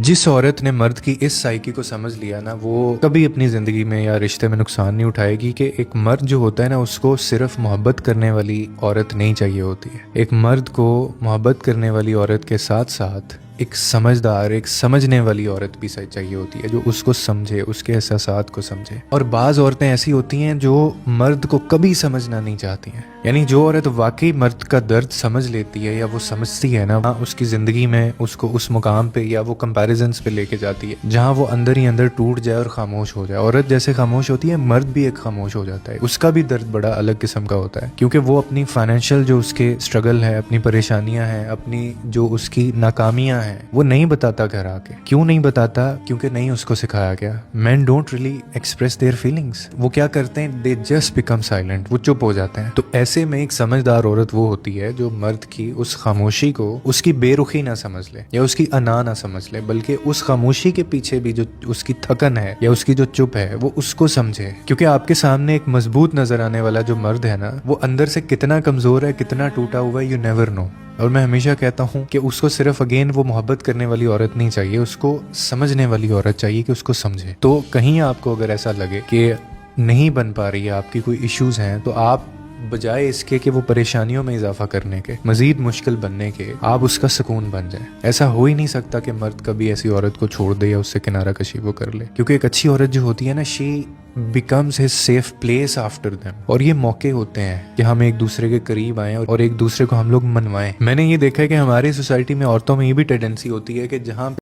जिस औरत ने मर्द की इस साइकी को समझ लिया ना, वो कभी अपनी ज़िंदगी में या रिश्ते में नुकसान नहीं उठाएगी कि एक मर्द जो होता है ना, उसको सिर्फ मोहब्बत करने वाली औरत नहीं चाहिए होती है। एक मर्द को मोहब्बत करने वाली औरत के साथ साथ एक समझदार, एक समझने वाली औरत भी चाहिए होती है, जो उसको समझे, उसके एहसासात को समझे। और बाज़ औरतें ऐसी होती हैं जो मर्द को कभी समझना नहीं चाहती हैं। यानी जो औरत वाकई मर्द का दर्द समझ लेती है या वो समझती है ना, उसकी ज़िंदगी में उसको उस मुकाम पे या वो कंपैरिजन्स पे लेके जाती है जहाँ वो अंदर ही अंदर टूट जाए और खामोश हो जाए। औरत जैसे खामोश होती है, मर्द भी एक खामोश हो जाता है। उसका भी दर्द बड़ा अलग किस्म का होता है, क्योंकि वो अपनी फाइनेंशियल जो उसके स्ट्रगल है, अपनी परेशानियां हैं, अपनी जो उसकी नाकामियां हैं, वो नहीं बताता घर आके। क्यों नहीं बताता? क्योंकि नहीं उसको सिखाया गया। Man don't really express their feelings. वो क्या करते हैं? They just become silent. वो चुप हो जाते हैं। तो ऐसे में एक समझदार औरत वो होती है जो मर्द की उस खामोशी को उसकी बेरुखी ना समझ ले या उसकी अना ना समझ ले, बल्कि उस खामोशी के पीछे भी जो उसकी थकन है या उसकी जो चुप है, वो उसको समझे। क्योंकि आपके सामने एक मजबूत नजर आने वाला जो मर्द है ना, वो अंदर से कितना कमजोर है, कितना टूटा हुआ है, यू नेवर नो। और मैं हमेशा कहता हूँ कि उसको सिर्फ अगेन वो मोहब्बत करने वाली औरत नहीं चाहिए, उसको समझने वाली औरत चाहिए कि उसको समझे। तो कहीं आपको अगर ऐसा लगे कि नहीं बन पा रही है, आपकी कोई इश्यूज हैं, तो आप बजाय इसके कि वो परेशानियों में इजाफा करने के, मजीद मुश्किल बनने के, आप उसका सुकून बन जाए। ऐसा हो ही नहीं सकता कि मर्द कभी ऐसी औरत को छोड़ दे या उससे किनारा कशी वो कर ले। क्योंकि एक अच्छी औरत जो होती है ना, she becomes his safe place after them. और ये मौके होते हैं कि हम एक दूसरे के करीब आए और एक दूसरे को हम लोग मनवाएं। मैंने ये देखा है कि हमारी सोसाइटी में औरतों में ये भी टेंडेंसी होती है कि जहाँ